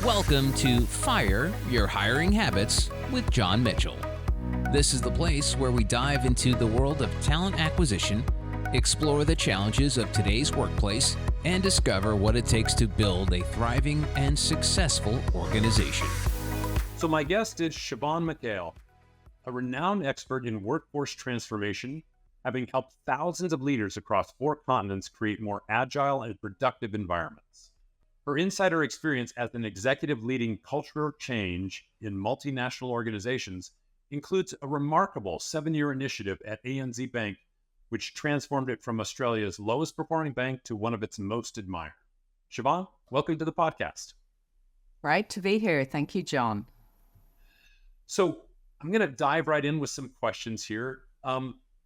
Welcome to Fire Your Hiring Habits with John Mitchell. This is the place where we dive into the world of talent acquisition, explore the challenges of today's workplace, and discover what it takes to build a thriving and successful organization. So my guest is Siobhan McHale, a renowned expert in workforce transformation, having helped thousands of leaders across 4 continents create more agile and productive environments. Her insider experience as an executive leading cultural change in multinational organizations includes a remarkable 7-year initiative at ANZ Bank, which transformed it from Australia's lowest performing bank to one of its most admired. Siobhan, welcome to the podcast. Great to be here. Thank you, John. So I'm going to dive right in with some questions here.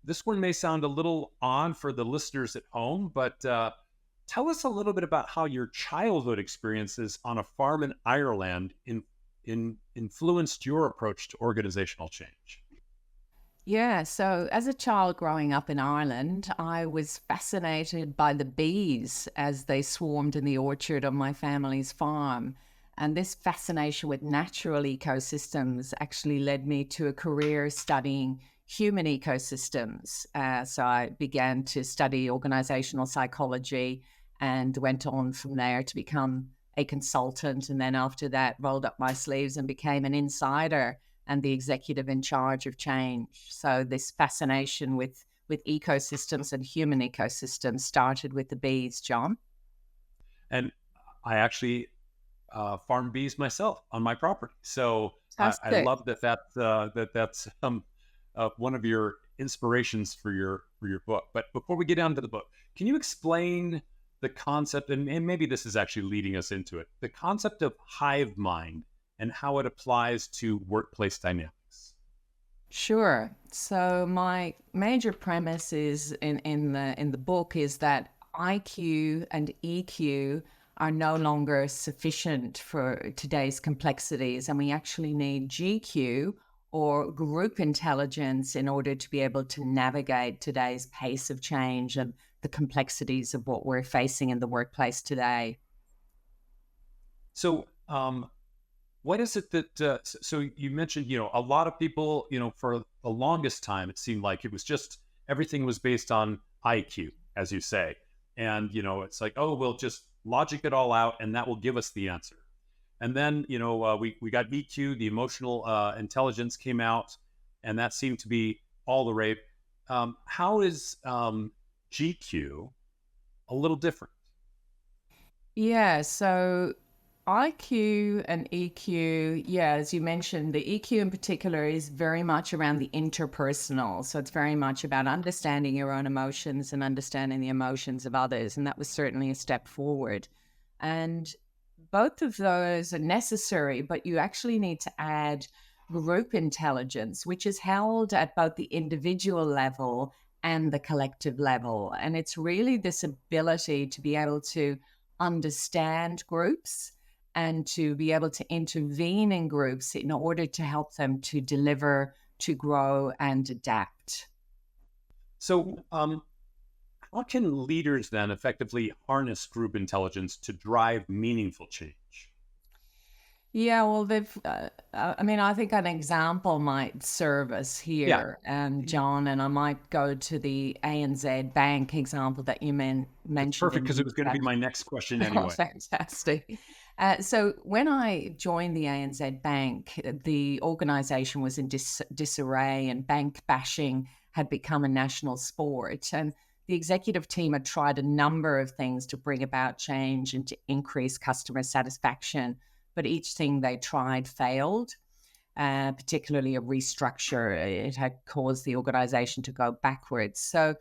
This one may sound a little odd for the listeners at home, but tell us a little bit about how your childhood experiences on a farm in Ireland influenced your approach to organizational change. Yeah, so as a child growing up in Ireland, I was fascinated by the bees as they swarmed in the orchard on my family's farm. And this fascination with natural ecosystems actually led me to a career studying human ecosystems. So I began to study organizational psychology and went on from there to become a consultant. And then after that, rolled up my sleeves and became an insider and the executive in charge of change. So this fascination with ecosystems and human ecosystems started with the bees, John. And I actually farm bees myself on my property. So I love that's one of your inspirations for your book. But before we get down to the book, can you explain the concept, and maybe this is actually leading us into it, the concept of hive mind and how it applies to workplace dynamics? Sure. So my major premise is in the book is that IQ and EQ are no longer sufficient for today's complexities, and we actually need GQ or group intelligence in order to be able to navigate today's pace of change and the complexities of what we're facing in the workplace today. So what is it that, so you mentioned, a lot of people, for the longest time, it seemed like it was just, everything was based on IQ, as you say. And, it's like, oh, we'll just logic it all out and that will give us the answer. And then, we got EQ, the emotional intelligence came out, and that seemed to be all the rave. How is GQ a little different? Yeah, so IQ and EQ, as you mentioned, the EQ in particular is very much around the interpersonal. So it's very much about understanding your own emotions and understanding the emotions of others. And that was certainly a step forward. And both of those are necessary, but you actually need to add group intelligence, which is held at both the individual level and the collective level. And it's really this ability to be able to understand groups and to be able to intervene in groups in order to help them to deliver, to grow, and adapt. So how can leaders then effectively harness group intelligence to drive meaningful change? Yeah, well, I think an example might serve us here, John, and I might go to the ANZ Bank example that you mentioned. Perfect, because it was going to be my next question anyway. Oh, fantastic. So when I joined the ANZ Bank, the organization was in disarray and bank bashing had become a national sport. And the executive team had tried a number of things to bring about change and to increase customer satisfaction. But each thing they tried failed, particularly a restructure. It had caused the organization to go backwards. So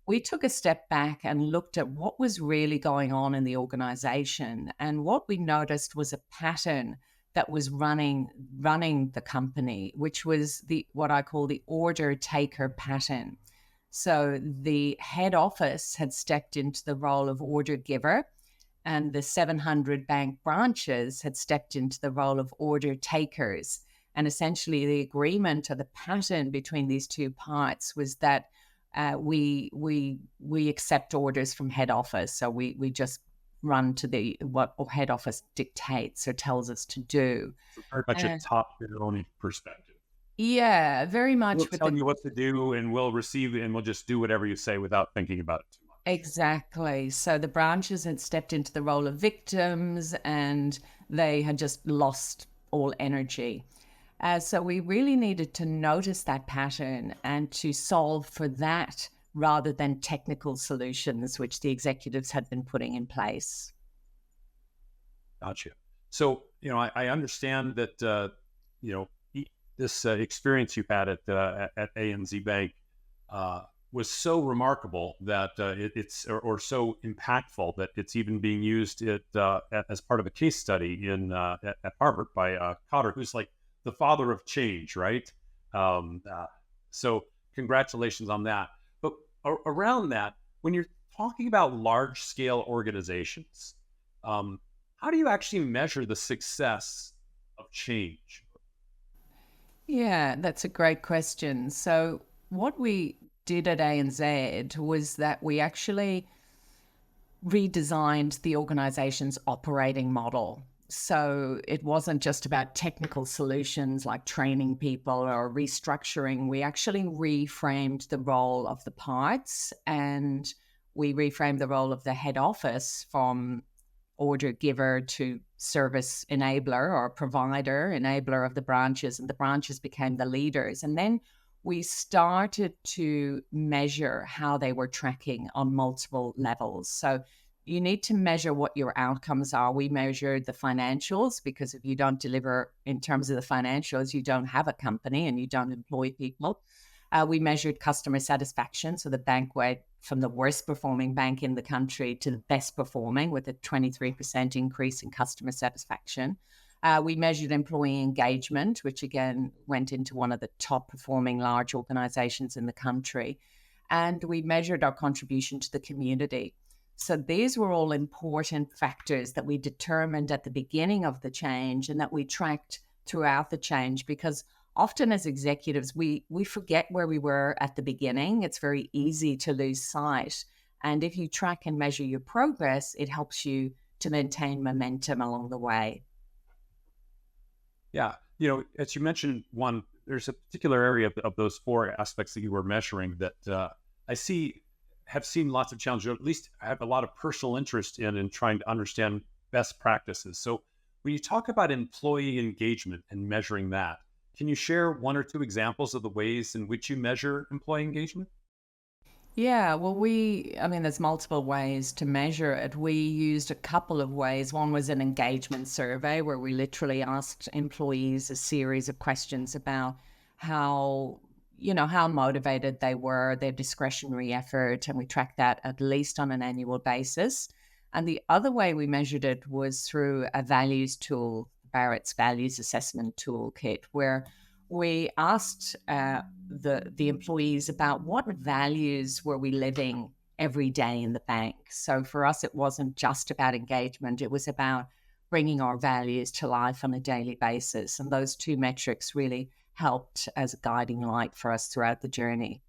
we took a step back and looked at what was really going on in the organization. And what we noticed was a pattern that was running the company, which was what I call the order taker pattern. So the head office had stepped into the role of order giver, and the 700 bank branches had stepped into the role of order takers. And essentially the agreement or the pattern between these two parts was that we accept orders from head office. So we just run to the what head office dictates or tells us to do. So very much a top-down perspective. Yeah, very We'll much with tell the you what to do, and we'll receive it, and we'll just do whatever you say without thinking about it too much. exactly. So the branches had stepped into the role of victims and they had just lost all energy. So we really needed to notice that pattern and to solve for that rather than technical solutions, which the executives had been putting in place. Gotcha. So, I understand that, this experience you had at ANZ Bank was so remarkable that it's or so impactful that it's even being used as part of a case study at Harvard by Cotter, who's like the father of change, right? So, congratulations on that. But around that, when you're talking about large scale organizations, how do you actually measure the success of change? Yeah, that's a great question. So, what we did at ANZ was that we actually redesigned the organization's operating model. So, it wasn't just about technical solutions like training people or restructuring. We actually reframed the role of the parts, and we reframed the role of the head office from order giver to service enabler or provider enabler of the branches, and the branches became the leaders. And then we started to measure how they were tracking on multiple levels. So you need to measure what your outcomes are. We measured the financials, because if you don't deliver in terms of the financials, you don't have a company and you don't employ people. We measured customer satisfaction. So the bank went from the worst performing bank in the country to the best performing, with a 23% increase in customer satisfaction. We measured employee engagement, which again went into one of the top performing large organizations in the country. And we measured our contribution to the community. So these were all important factors that we determined at the beginning of the change and that we tracked throughout the change, because often as executives, we forget where we were at the beginning. It's very easy to lose sight. And if you track and measure your progress, it helps you to maintain momentum along the way. Yeah. As you mentioned, there's a particular area of those four aspects that you were measuring that have seen lots of challenges, or at least I have a lot of personal interest in trying to understand best practices. So when you talk about employee engagement and measuring that, can you share one or two examples of the ways in which you measure employee engagement? Yeah, well, there's multiple ways to measure it. We used a couple of ways. One was an engagement survey where we literally asked employees a series of questions about how motivated they were, their discretionary effort, and we tracked that at least on an annual basis. And the other way we measured it was through a values tool, Barrett's Values Assessment Toolkit, where we asked the employees about what values were we living every day in the bank. So for us, it wasn't just about engagement. It was about bringing our values to life on a daily basis. And those two metrics really helped as a guiding light for us throughout the journey.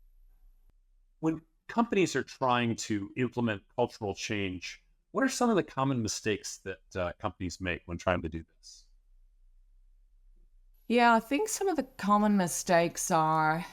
When companies are trying to implement cultural change, what are some of the common mistakes that companies make when trying to do this? Yeah, I think some of the common mistakes are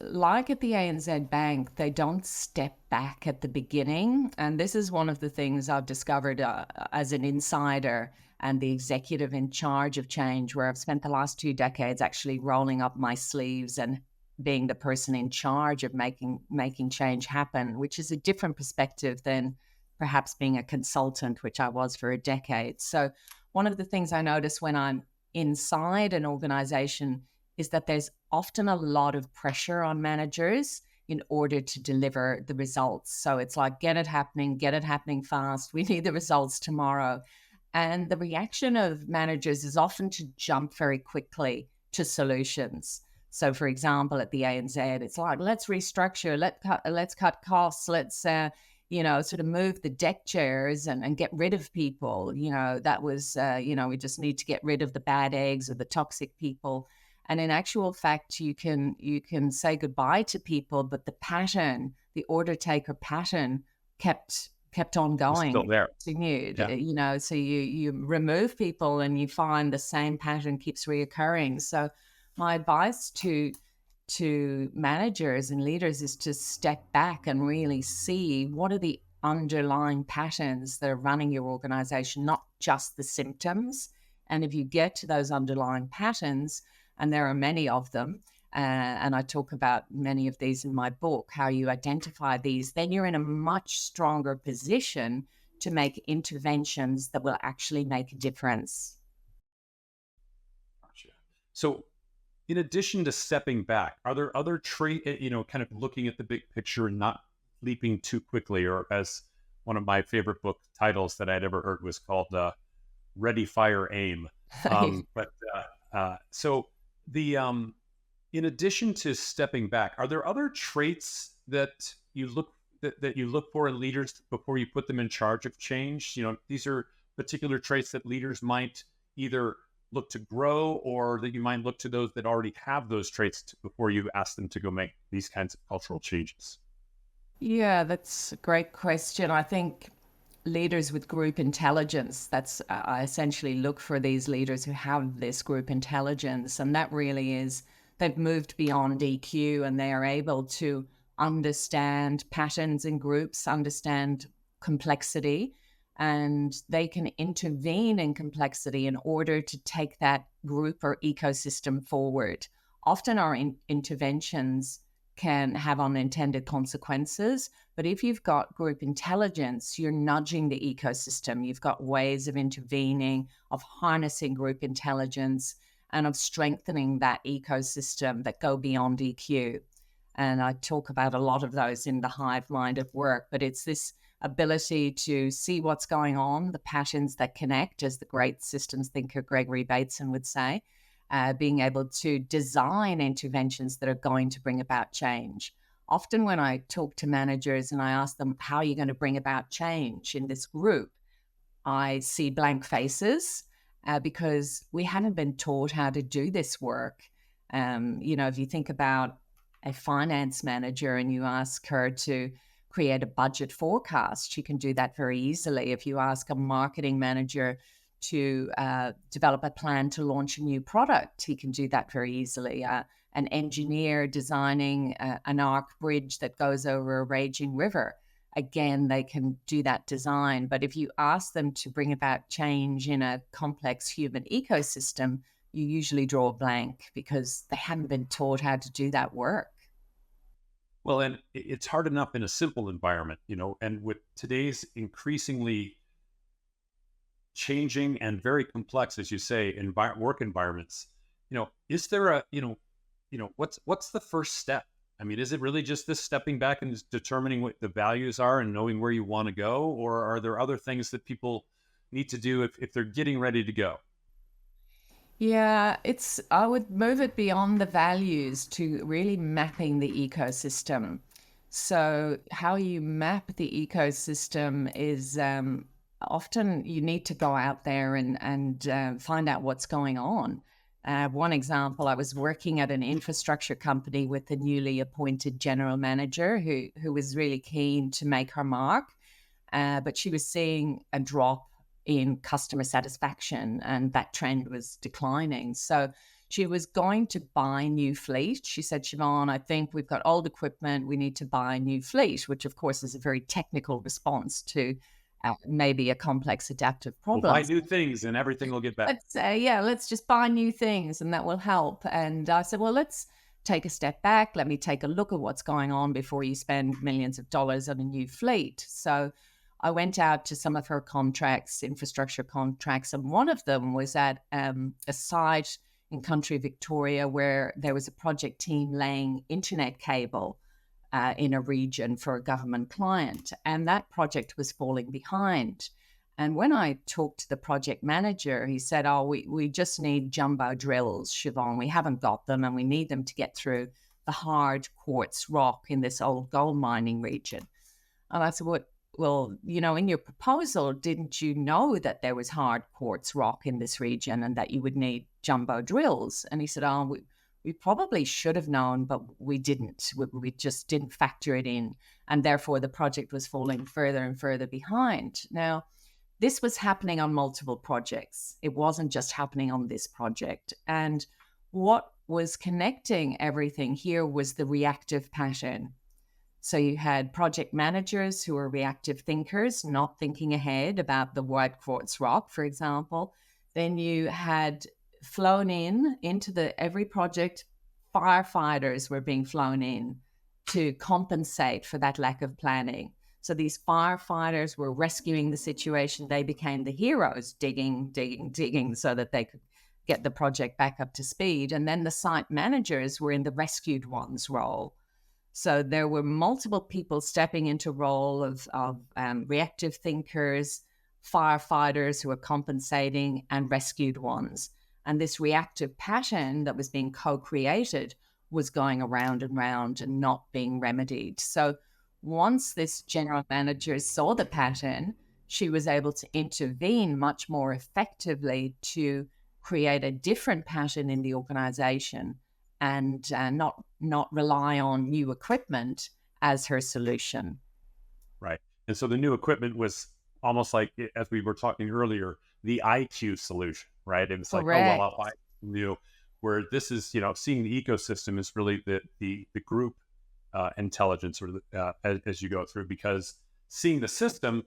like at the ANZ Bank, they don't step back at the beginning. And this is one of the things I've discovered as an insider and the executive in charge of change, where I've spent the last 2 decades actually rolling up my sleeves and being the person in charge of making change happen, which is a different perspective than perhaps being a consultant, which I was for a decade. So one of the things I notice when I'm inside an organization is that there's often a lot of pressure on managers in order to deliver the results. So it's like, get it happening fast. We need the results tomorrow. And the reaction of managers is often to jump very quickly to solutions. So, for example, at the ANZ, it's like, let's restructure, let's cut costs, let's sort of move the deck chairs and get rid of people. That was, we just need to get rid of the bad eggs or the toxic people. And in actual fact, you can say goodbye to people, but the order taker pattern kept kept on It's going, still there. continued, Yeah. so you remove people and you find the same pattern keeps reoccurring. So my advice to managers and leaders is to step back and really see what are the underlying patterns that are running your organization, not just the symptoms. And if you get to those underlying patterns, and there are many of them, and I talk about many of these in my book, how you identify these, then you're in a much stronger position to make interventions that will actually make a difference. Gotcha. So, in addition to stepping back, are there other kind of looking at the big picture and not leaping too quickly, or as one of my favorite book titles that I'd ever heard was called Ready, Fire, Aim. So in addition to stepping back, are there other traits that you look for in leaders before you put them in charge of change? These are particular traits that leaders might either look to grow, or that you might look to those that already have those traits before you ask them to go make these kinds of cultural changes. Yeah, that's a great question. I think leaders with group intelligence, that's I essentially look for these leaders who have this group intelligence, and that really is they've moved beyond EQ and they are able to understand patterns in groups, understand complexity, and they can intervene in complexity in order to take that group or ecosystem forward. Often our interventions can have unintended consequences, but if you've got group intelligence, you're nudging the ecosystem. You've got ways of intervening, of harnessing group intelligence, and of strengthening that ecosystem that go beyond EQ. And I talk about a lot of those in the Hive Mind of work, but it's this ability to see what's going on, the patterns that connect, as the great systems thinker Gregory Bateson would say, being able to design interventions that are going to bring about change. Often when I talk to managers and I ask them, how are you going to bring about change in this group? I see blank faces because we haven't been taught how to do this work. If you think about a finance manager and you ask her to create a budget forecast, she can do that very easily. If you ask a marketing manager to develop a plan to launch a new product, he can do that very easily. An engineer designing an arc bridge that goes over a raging river, again, they can do that design. But if you ask them to bring about change in a complex human ecosystem, you usually draw a blank because they haven't been taught how to do that work. Well, and it's hard enough in a simple environment, and with today's increasingly changing and very complex, as you say, work environments, is there what's the first step? I mean, is it really just this stepping back and just determining what the values are and knowing where you want to go? Or are there other things that people need to do if they're getting ready to go? Yeah, I would move it beyond the values to really mapping the ecosystem. So, how you map the ecosystem is often you need to go out there and find out what's going on. One example, I was working at an infrastructure company with a newly appointed general manager who was really keen to make her mark, but she was seeing a drop in customer satisfaction, and that trend was declining. So she was going to buy new fleet. She said, Siobhan, I think we've got old equipment. We need to buy new fleet, which of course is a very technical response to maybe a complex adaptive problem. We'll buy new things and everything will get better. Let's say, let's just buy new things and that will help. And I said, well, let's take a step back. Let me take a look at what's going on before you spend millions of dollars on a new fleet. So I went out to some of her contracts, infrastructure contracts, and one of them was at a site in country Victoria where there was a project team laying internet cable in a region for a government client, and that project was falling behind. And when I talked to the project manager, he said, we just need jumbo drills, Siobhan. We haven't got them, and we need them to get through the hard quartz rock in this old gold mining region. And I said, well, in your proposal, didn't you know that there was hard quartz rock in this region and that you would need jumbo drills? And he said, we probably should have known, but we didn't. We just didn't factor it in. And therefore, the project was falling further and further behind. Now, this was happening on multiple projects. It wasn't just happening on this project. And what was connecting everything here was the reactive pattern. So you had project managers who were reactive thinkers, not thinking ahead about the white quartz rock, for example. Then you had flown into every project, firefighters were being flown in to compensate for that lack of planning. So these firefighters were rescuing the situation. They became the heroes, digging so that they could get the project back up to speed. And then the site managers were in the rescued ones role. So there were multiple people stepping into role of reactive thinkers, firefighters who were compensating, and rescued ones. And this reactive pattern that was being co-created was going around and round and not being remedied. So once this general manager saw the pattern, she was able to intervene much more effectively to create a different pattern in the organization and not rely on new equipment as her solution. Right. And so the new equipment was almost like, as we were talking earlier, the IQ solution, right? And it's like, Correct. oh, well, I knew where this is, seeing the ecosystem is really the group intelligence or as you go through, because seeing the system,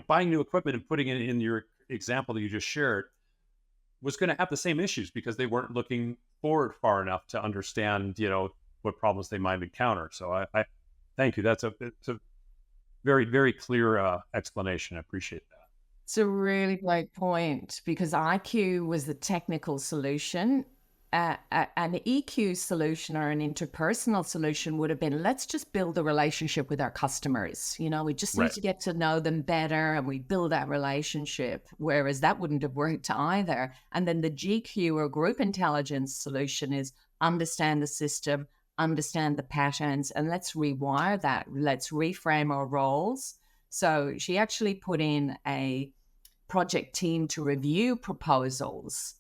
buying new equipment and putting it in your example that you just shared was going to have the same issues because they weren't looking forward far enough to understand, what problems they might encounter. So I thank you. It's a very, very clear explanation. I appreciate that. It's a really great point because IQ was the technical solution. An EQ solution or an interpersonal solution would have been, let's just build a relationship with our customers. We just need Right. to get to know them better and we build that relationship, whereas that wouldn't have worked either. And then the GQ or group intelligence solution is understand the system, understand the patterns, and let's rewire that. Let's reframe our roles. So she actually put in a project team to review proposals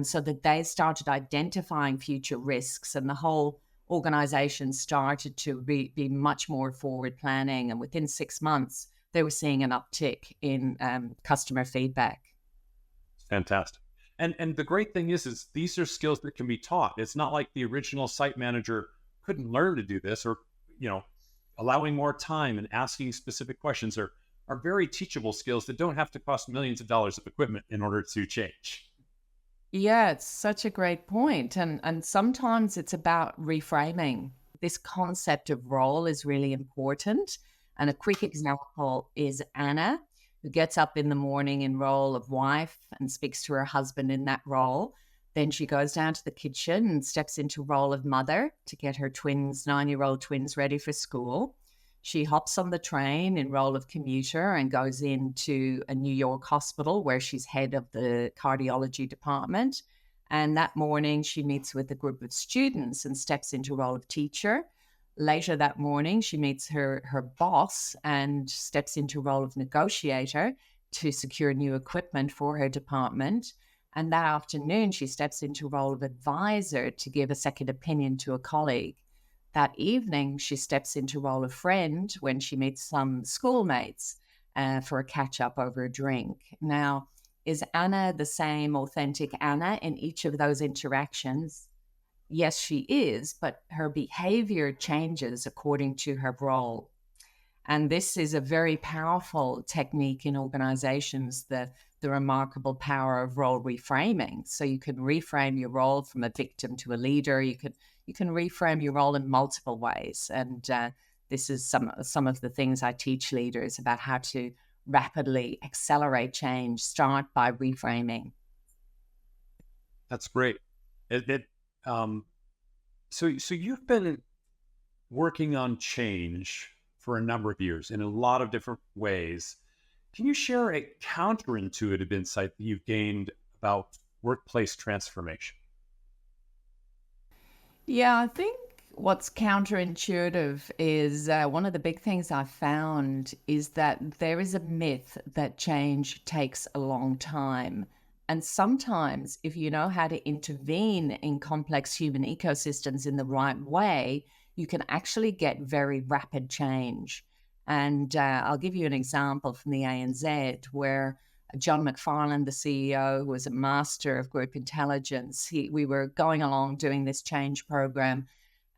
so that they started identifying future risks, and the whole organization started to be much more forward planning. And within 6 months, they were seeing an uptick in customer feedback. Fantastic. And the great thing is these are skills that can be taught. It's not like the original site manager couldn't learn to do this, or, allowing more time and asking specific questions are very teachable skills that don't have to cost millions of dollars of equipment in order to change. Yeah, it's such a great point. And sometimes it's about reframing. This concept of role is really important. And a quick example is Anna, who gets up in the morning in role of wife and speaks to her husband in that role. Then she goes down to the kitchen and steps into role of mother to get her 9-year-old twins ready for school. She hops on the train in role of commuter and goes into a New York hospital where she's head of the cardiology department. And that morning she meets with a group of students and steps into role of teacher. Later that morning, she meets her boss and steps into role of negotiator to secure new equipment for her department. And that afternoon, she steps into role of advisor to give a second opinion to a colleague. That evening, she steps into role of friend when she meets some schoolmates for a catch-up over a drink. Now, is Anna the same authentic Anna in each of those interactions? Yes, she is, but her behavior changes according to her role. And this is a very powerful technique in organizations, the remarkable power of role reframing. So you can reframe your role from a victim to a leader. You can reframe your role in multiple ways. And this is some of the things I teach leaders about how to rapidly accelerate change. Start by reframing. That's great. So you've been working on change for a number of years in a lot of different ways. Can you share a counterintuitive insight that you've gained about workplace transformation? Yeah, I think what's counterintuitive is one of the big things I found is that there is a myth that change takes a long time. And sometimes, if you know how to intervene in complex human ecosystems in the right way, you can actually get very rapid change. And I'll give you an example from the ANZ where John McFarlane, the CEO, who was a master of group intelligence, we were going along doing this change program.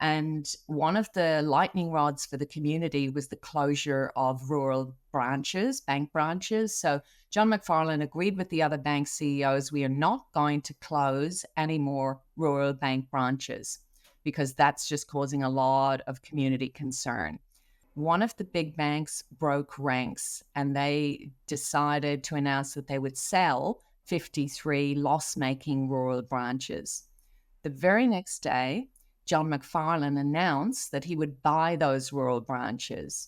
And one of the lightning rods for the community was the closure of rural branches, bank branches. So John McFarlane agreed with the other bank CEOs, we are not going to close any more rural bank branches because that's just causing a lot of community concern. One of the big banks broke ranks and they decided to announce that they would sell 53 loss-making rural branches. The very next day, John McFarlane announced that he would buy those rural branches.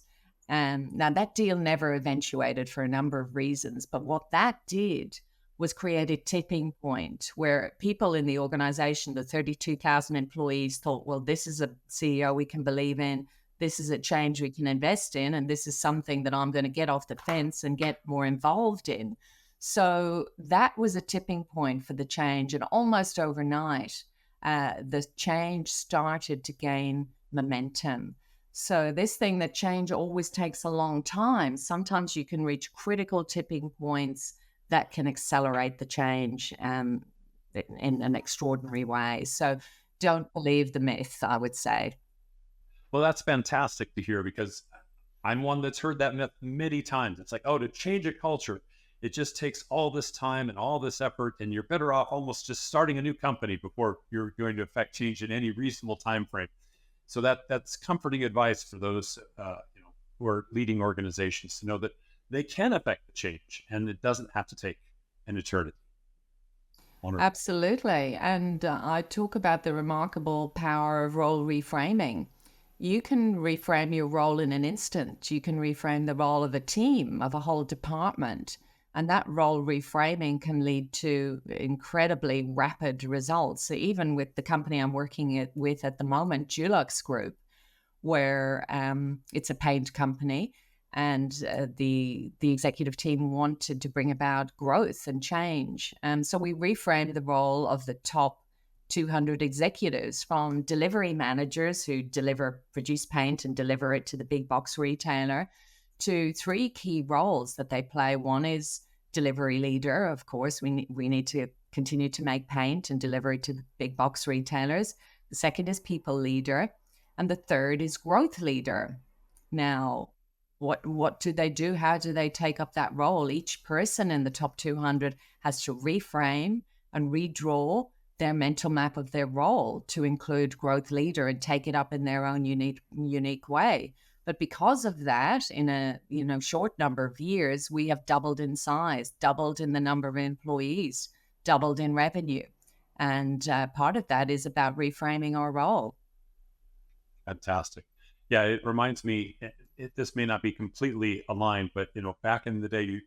Now, that deal never eventuated for a number of reasons, but what that did was create a tipping point where people in the organization, the 32,000 employees, thought, well, this is a CEO we can believe in. This is a change we can invest in, and this is something that I'm going to get off the fence and get more involved in. So that was a tipping point for the change, and almost overnight, the change started to gain momentum. So this thing that change always takes a long time. Sometimes you can reach critical tipping points that can accelerate the change in an extraordinary way. So don't believe the myth, I would say. Well, that's fantastic to hear because I'm one that's heard that myth many times. It's like, oh, to change a culture, it just takes all this time and all this effort, and you're better off almost just starting a new company before you're going to affect change in any reasonable time frame. So that's comforting advice for those who are leading organizations to know that they can affect the change, and it doesn't have to take an eternity. Wonderful. Absolutely. And I talk about the remarkable power of role reframing. You can reframe your role in an instant. You can reframe the role of a team, of a whole department. And that role reframing can lead to incredibly rapid results. So even with the company I'm working with at the moment, Dulux Group, where it's a paint company, and the executive team wanted to bring about growth and change. So we reframed the role of the top 200 executives from delivery managers who produce paint and deliver it to the big box retailer to three key roles that they play. One is delivery leader. Of course, we need to continue to make paint and deliver it to the big box retailers. The second is people leader. And the third is growth leader. Now, what do they do? How do they take up that role? Each person in the top 200 has to reframe and redraw their mental map of their role to include growth leader and take it up in their own unique way. But because of that, in a short number of years, we have doubled in size, doubled in the number of employees, doubled in revenue. And part of that is about reframing our role. Fantastic. Yeah, it reminds me, this may not be completely aligned, but back in the day,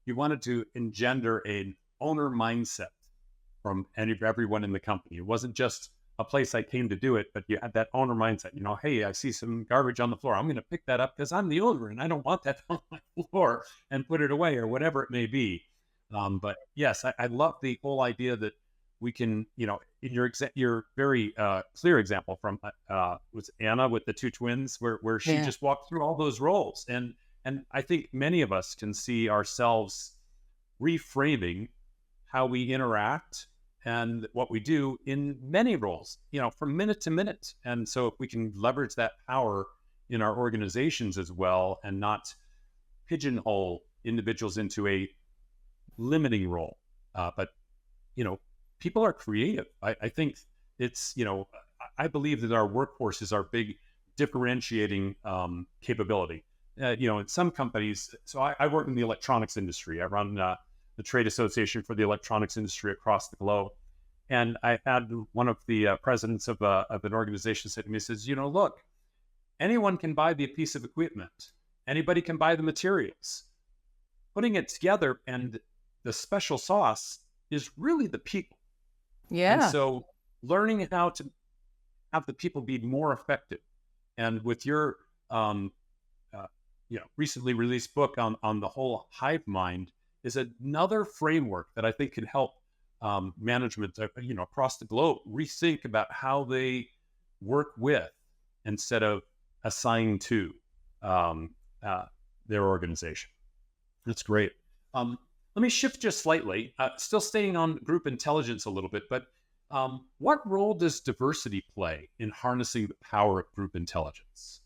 you wanted to engender an owner mindset from everyone in the company. It wasn't just a place I came to do it, but you had that owner mindset. Hey, I see some garbage on the floor. I'm going to pick that up because I'm the owner and I don't want that on my floor, and put it away or whatever it may be. But yes, I love the whole idea that we can, in your very clear example from was Anna with the two twins, where she just walked through all those roles, and I think many of us can see ourselves reframing how we interact and what we do in many roles, from minute to minute. And so if we can leverage that power in our organizations as well, and not pigeonhole individuals into a limiting role, but people are creative. I think it's, I believe that our workforce is our big differentiating capability. In some companies, so I work in the electronics industry. I run the trade association for the electronics industry across the globe. And I had one of the presidents of an organization said to me, says, look, anyone can buy the piece of equipment. Anybody can buy the materials. Putting it together and the special sauce is really the people. Yeah. And so learning how to have the people be more effective. And with your recently released book on the whole Hive Mind, is another framework that I think can help management, across the globe rethink about how they work with instead of assign to um, their organization. That's great. Let me shift just slightly, still staying on group intelligence a little bit, but what role does diversity play in harnessing the power of group intelligence?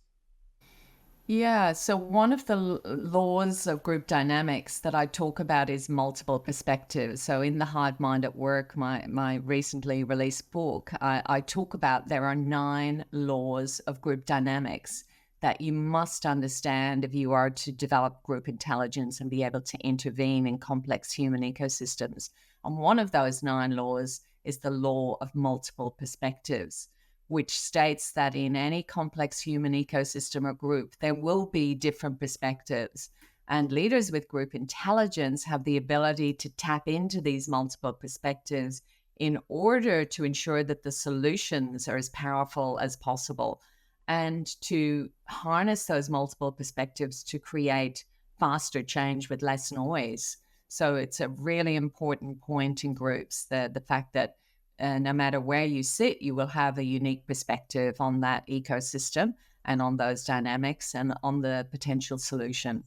Yeah, so one of the laws of group dynamics that I talk about is multiple perspectives. So in the Hive Mind at Work, my recently released book, I talk about there are 9 laws of group dynamics that you must understand if you are to develop group intelligence and be able to intervene in complex human ecosystems. And one of those 9 laws is the law of multiple perspectives, which states that in any complex human ecosystem or group, there will be different perspectives. And leaders with group intelligence have the ability to tap into these multiple perspectives in order to ensure that the solutions are as powerful as possible and to harness those multiple perspectives to create faster change with less noise. So it's a really important point in groups, the fact that no matter where you sit, you will have a unique perspective on that ecosystem and on those dynamics and on the potential solution.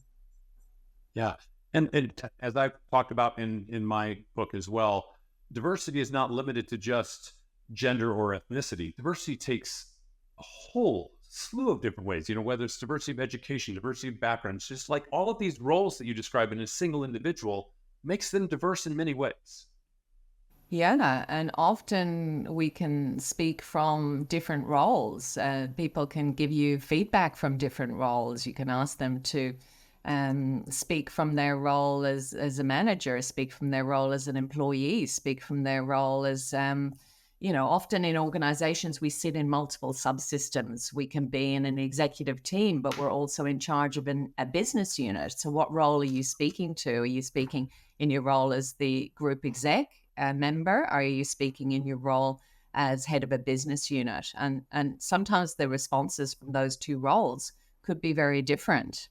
Yeah. And as I've talked about in my book as well, diversity is not limited to just gender or ethnicity. Diversity takes a whole slew of different ways, whether it's diversity of education, diversity of backgrounds, just like all of these roles that you describe in a single individual makes them diverse in many ways. Yeah, and often we can speak from different roles. People can give you feedback from different roles. You can ask them to speak from their role as a manager, speak from their role as an employee, speak from their role as, often in organizations, we sit in multiple subsystems. We can be in an executive team, but we're also in charge of a business unit. So what role are you speaking to? Are you speaking in your role as the group exec member? Are you speaking in your role as head of a business unit? And sometimes the responses from those two roles could be very different.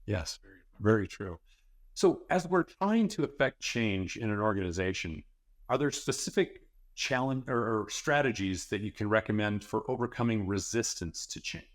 Yes, very, very true. So, as we're trying to affect change in an organization, are there specific challenge or strategies that you can recommend for overcoming resistance to change?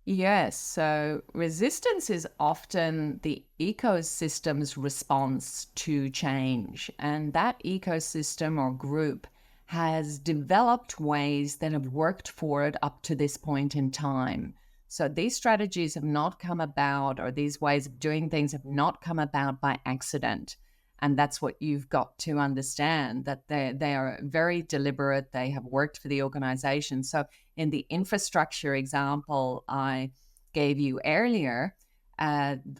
Yes, so resistance is often the ecosystem's response to change. And that ecosystem or group has developed ways that have worked for it up to this point in time. So these strategies have not come about, or these ways of doing things have not come about by accident. And that's what you've got to understand, that they are very deliberate. They have worked for the organization. So in the infrastructure example I gave you earlier,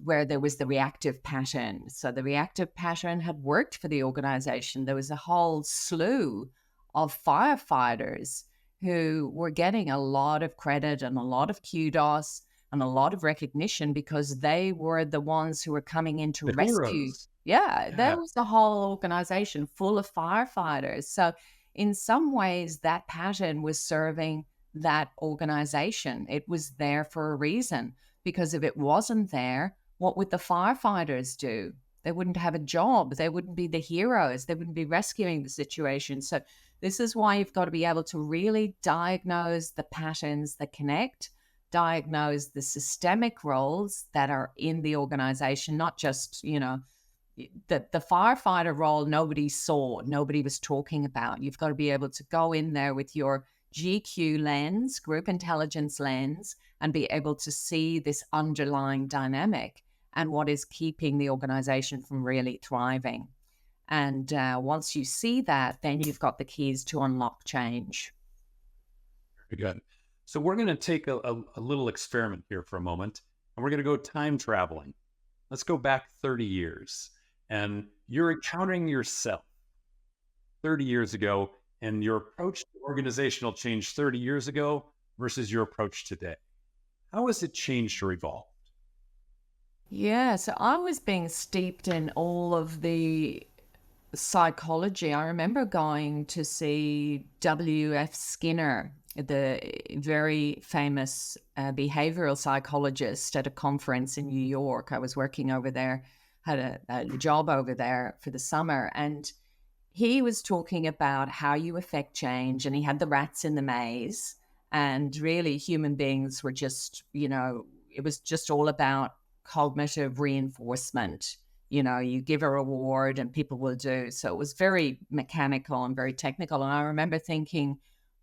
where there was the reactive pattern. So the reactive pattern had worked for the organization. There was a whole slew of firefighters who were getting a lot of credit and a lot of kudos and a lot of recognition because they were the ones who were coming in to The rescue. heroes. Yeah, there Yeah. was the whole organization full of firefighters. So in some ways, that pattern was serving that organization. It was there for a reason, because if it wasn't there, what would the firefighters do? They wouldn't have a job. They wouldn't be the heroes. They wouldn't be rescuing the situation. So this is why you've got to be able to really diagnose the patterns that connect, diagnose the systemic roles that are in the organization, not just, the firefighter role nobody saw, nobody was talking about. You've got to be able to go in there with your GQ lens, group intelligence lens, and be able to see this underlying dynamic and what is keeping the organization from really thriving. And once you see that, then you've got the keys to unlock change. Very good. So we're going to take a little experiment here for a moment, and we're going to go time traveling. Let's go back 30 years, and you're encountering yourself 30 years ago, and your approach to organizational change 30 years ago versus your approach today. How has it changed or evolved? Yeah, so I was being steeped in all of the psychology. I remember going to see W.F. Skinner, the very famous behavioral psychologist, at a conference in New York. I was working over there had a job over there for the summer, and he was talking about how you affect change, and he had the rats in the maze, and really human beings were just, it was just all about cognitive reinforcement. You give a reward and people will do. So it was very mechanical and very technical. And I remember thinking,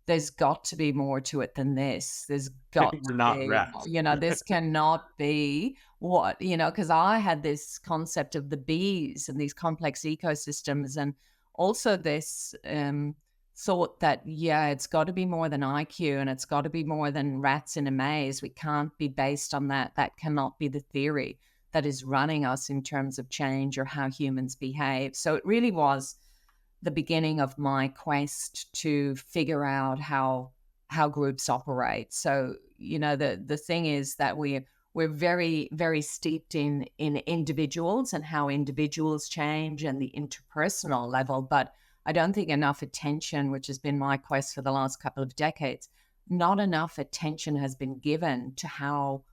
there's got to be more to it than this. There's got We're to not be, rats. this cannot be what, because I had this concept of the bees and these complex ecosystems, and also this thought that, it's got to be more than IQ, and it's got to be more than rats in a maze. We can't be based on that. That cannot be the theory that is running us in terms of change or how humans behave. So it really was the beginning of my quest to figure out how groups operate. So, the thing is that we're very, very steeped in individuals and how individuals change and the interpersonal level, but I don't think enough attention, which has been my quest for the last couple of decades, not enough attention has been given to how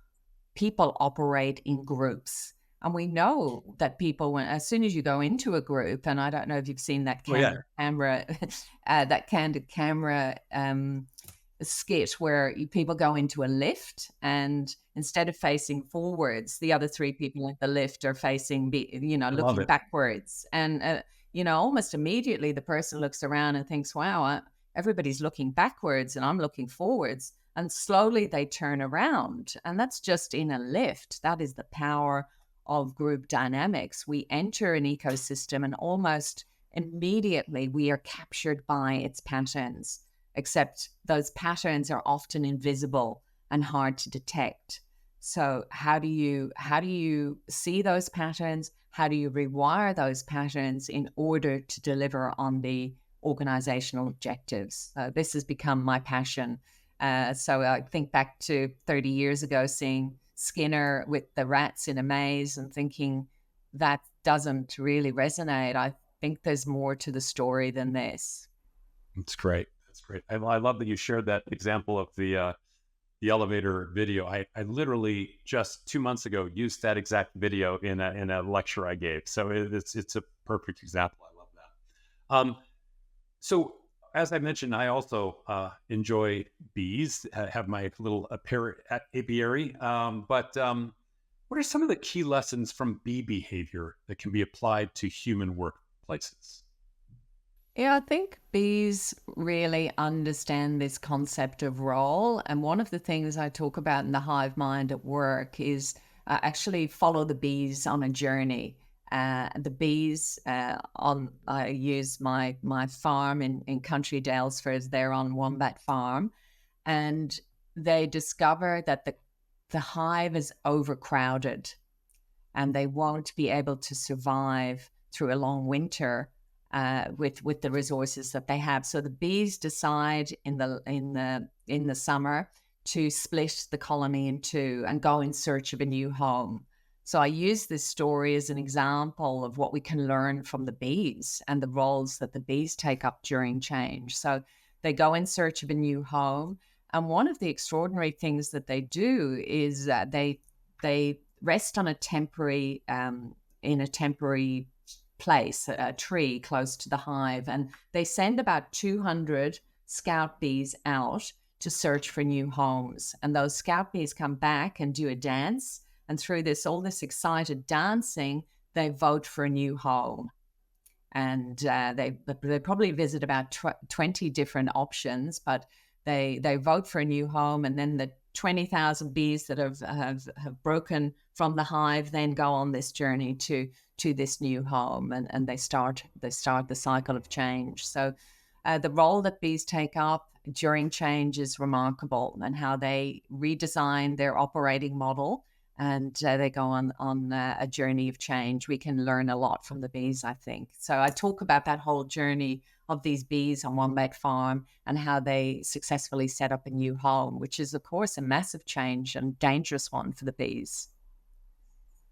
people operate in groups. And we know that people, as soon as you go into a group, and I don't know if you've seen that camera, that candid camera skit where people go into a lift, and instead of facing forwards, the other three people in the lift are facing, looking backwards. And, almost immediately the person looks around and thinks, wow, everybody's looking backwards and I'm looking forwards. And slowly they turn around. And that's just in a lift. That is the power of group dynamics. We enter an ecosystem and almost immediately we are captured by its patterns, except those patterns are often invisible and hard to detect. So how do you see those patterns? How do you rewire those patterns in order to deliver on the organizational objectives? This has become my passion. So I think back to 30 years ago, seeing Skinner with the rats in a maze and thinking that doesn't really resonate. I think there's more to the story than this. That's great. That's great. I love that you shared that example of the elevator video. I literally just 2 months ago used that exact video in a lecture I gave. So it's a perfect example. I love that. So as I mentioned, I also enjoy bees, have my little apiary. But what are some of the key lessons from bee behavior that can be applied to human workplaces? Yeah, I think bees really understand this concept of role. And one of the things I talk about in the Hive Mind at work is actually follow the bees on a journey. The bees I use my farm in Country Dalesford. They're on Wombat Farm, and they discover that the hive is overcrowded, and they won't be able to survive through a long winter with the resources that they have. So the bees decide in the summer to split the colony in two and go in search of a new home. So I use this story as an example of what we can learn from the bees and the roles that the bees take up during change. So they go in search of a new home. And one of the extraordinary things that they do is that they rest on a temporary place, a tree close to the hive. And they send about 200 scout bees out to search for new homes. And those scout bees come back and do a dance. And through all this excited dancing, they vote for a new home. And they probably visit about 20 different options, but they vote for a new home. And then the 20,000 bees that have broken from the hive then go on this journey to this new home, and they start the cycle of change. So the role that bees take up during change is remarkable, and how they redesign their operating model, and they go on a journey of change. We can learn a lot from the bees, I think. So I talk about that whole journey of these bees on Wombat Farm and how they successfully set up a new home, which is, of course, a massive change and dangerous one for the bees.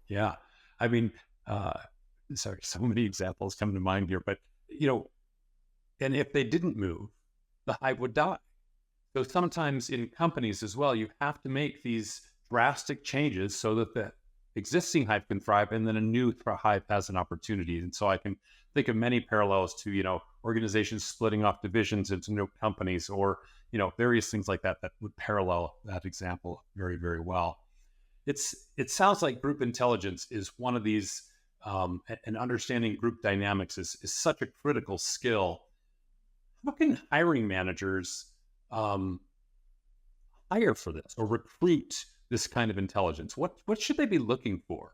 Yeah. I mean, sorry, so many examples come to mind here, but, and if they didn't move, the hive would die. So sometimes in companies as well, you have to make these drastic changes so that the existing Hive can thrive, and then a new Hive has an opportunity. And so I can think of many parallels to, organizations splitting off divisions into new companies, or, various things like that would parallel that example very, very well. It sounds like group intelligence is one of these, and understanding group dynamics is such a critical skill. How can hiring managers hire for this or recruit this kind of intelligence? What should they be looking for?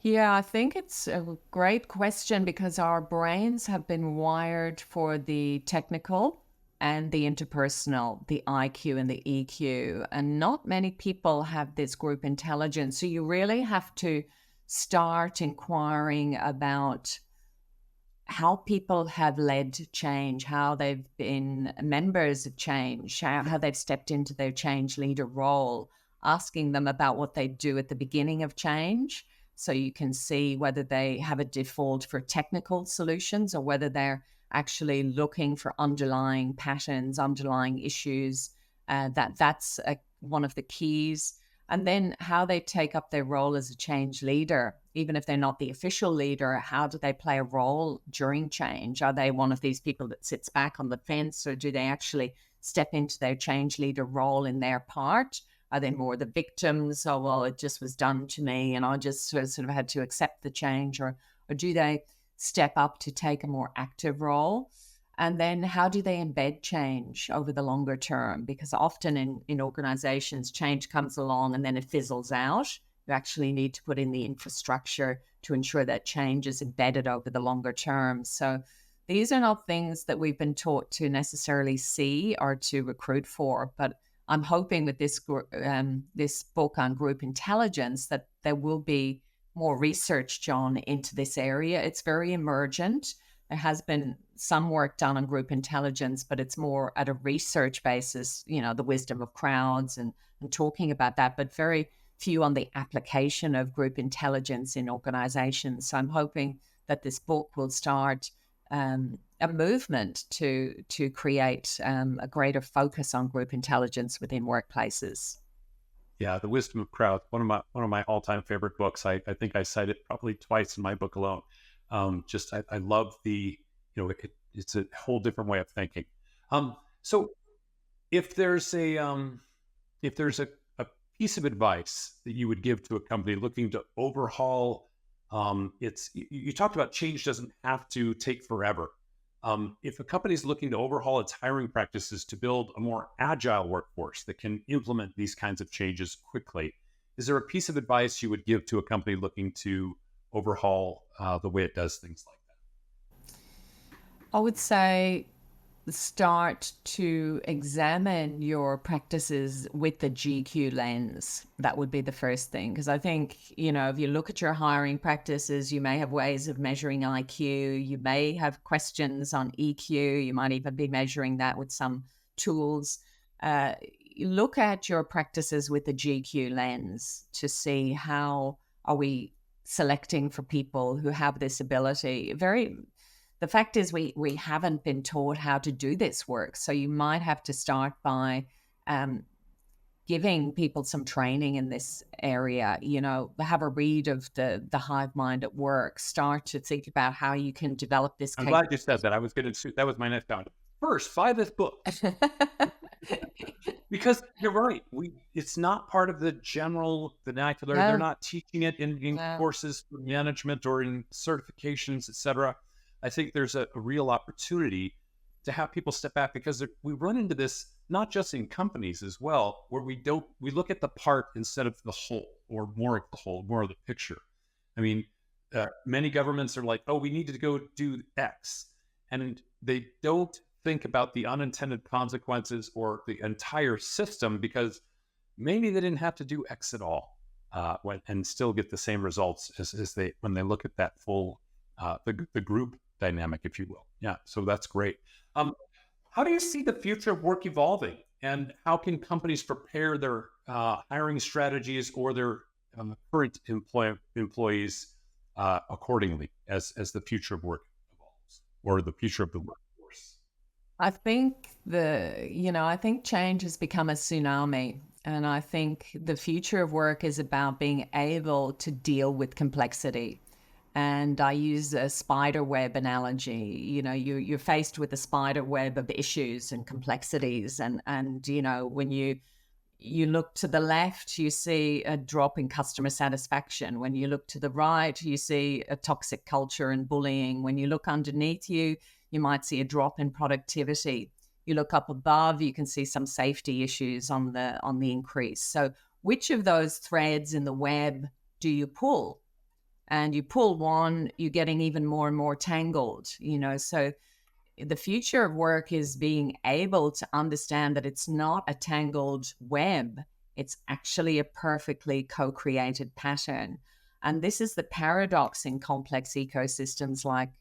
Yeah, I think it's a great question because our brains have been wired for the technical and the interpersonal, the IQ and the EQ. And not many people have this group intelligence. So you really have to start inquiring about how people have led change, how they've been members of change, how they've stepped into their change leader role, asking them about what they do at the beginning of change. So you can see whether they have a default for technical solutions or whether they're actually looking for underlying patterns, underlying issues. That's one of the keys. And then how they take up their role as a change leader, even if they're not the official leader, how do they play a role during change? Are they one of these people that sits back on the fence, or do they actually step into their change leader role in their part? Are they more the victims? Oh, well, it just was done to me and I just sort of had to accept the change, or do they step up to take a more active role? And then how do they embed change over the longer term? Because often in organizations, change comes along and then it fizzles out. You actually need to put in the infrastructure to ensure that change is embedded over the longer term. So these are not things that we've been taught to necessarily see or to recruit for, but I'm hoping with this book on group intelligence that there will be more research, John, into this area. It's very emergent. There has been some work done on group intelligence, but it's more at a research basis, the wisdom of crowds and talking about that, but very few on the application of group intelligence in organizations. So I'm hoping that this book will start a movement to create a greater focus on group intelligence within workplaces. Yeah, The Wisdom of Crowds, one of my all-time favorite books. I think I cite it probably twice in my book alone. I love it's a whole different way of thinking. So if there's a piece of advice that you would give to a company looking to overhaul, you talked about change doesn't have to take forever. If a company is looking to overhaul its hiring practices to build a more agile workforce that can implement these kinds of changes quickly, is there a piece of advice you would give to a company looking to overhaul the way it does things like that? I would say start to examine your practices with the GQ lens. That would be the first thing. Because I think, if you look at your hiring practices, you may have ways of measuring IQ, you may have questions on EQ, you might even be measuring that with some tools. Look at your practices with the GQ lens to see how are we selecting for people who have this ability. The fact is we haven't been taught how to do this work. So you might have to start by giving people some training in this area, have a read of the Hive Mind at work, start to think about how you can develop this. I'm glad you said that. That was my next down. First, buy this book. Because you're right. It's not part of the general vernacular. No. They're not teaching it in courses for management or in certifications, et cetera. I think there's a real opportunity to have people step back, because we run into this not just in companies as well, where we look at the part instead of the whole, or more of the whole, more of the picture. I mean, many governments are like, oh, we need to go do X, and they don't think about the unintended consequences or the entire system, because maybe they didn't have to do X at all, and still get the same results as when they look at that full the group dynamic, if you will. Yeah, so that's great. How do you see the future of work evolving, and how can companies prepare their hiring strategies or their current employees accordingly as the future of work evolves, or the future of the workforce? I think I think change has become a tsunami. And I think the future of work is about being able to deal with complexity. And I use a spider web analogy. You're faced with a spider web of issues and complexities. And when you look to the left, you see a drop in customer satisfaction. When you look to the right, you see a toxic culture and bullying. When you look underneath you, you might see a drop in productivity. You look up above, you can see some safety issues on the increase. So which of those threads in the web do you pull? And you pull one, you're getting even more and more tangled, So the future of work is being able to understand that it's not a tangled web. It's actually a perfectly co-created pattern. And this is the paradox in complex ecosystems like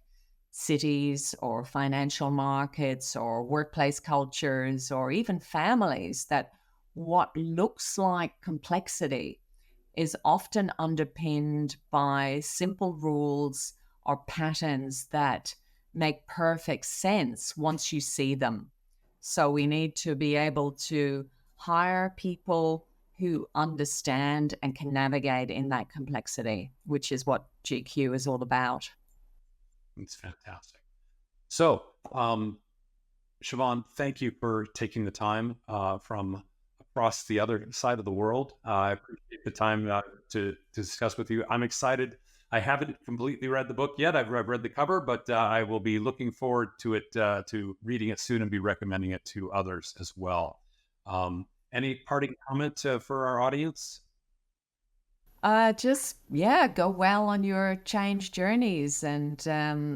cities or financial markets or workplace cultures or even families, that what looks like complexity is often underpinned by simple rules or patterns that make perfect sense once you see them. So we need to be able to hire people who understand and can navigate in that complexity, which is what GQ is all about. It's fantastic. So, Siobhan, thank you for taking the time from across the other side of the world. I appreciate the time to discuss with you. I'm excited. I haven't completely read the book yet. I've read the cover, but I will be looking forward to it, to reading it soon and be recommending it to others as well. Any parting comment for our audience? Go well on your change journeys. And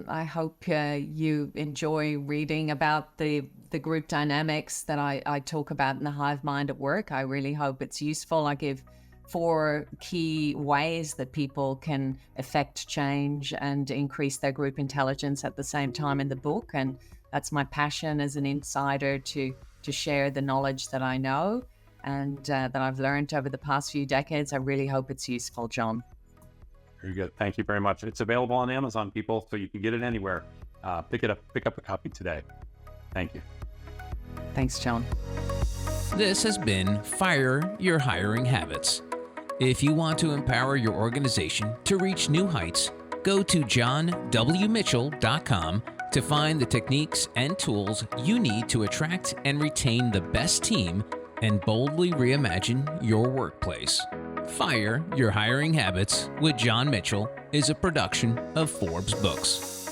I hope you enjoy reading about the group dynamics that I talk about in the Hive Mind at work. I really hope it's useful. I give 4 key ways that people can affect change and increase their group intelligence at the same time in the book. And that's my passion as an insider, to share the knowledge that I know and that I've learned over the past few decades. I really hope it's useful, John. Very good. Thank you very much. It's available on Amazon, people, so you can get it anywhere. Pick up a copy today. Thank you. Thanks, John. This has been Fire Your Hiring Habits. If you want to empower your organization to reach new heights, go to johnwmitchell.com to find the techniques and tools you need to attract and retain the best team and boldly reimagine your workplace. Fire Your Hiring Habits with John Mitchell is a production of Forbes Books.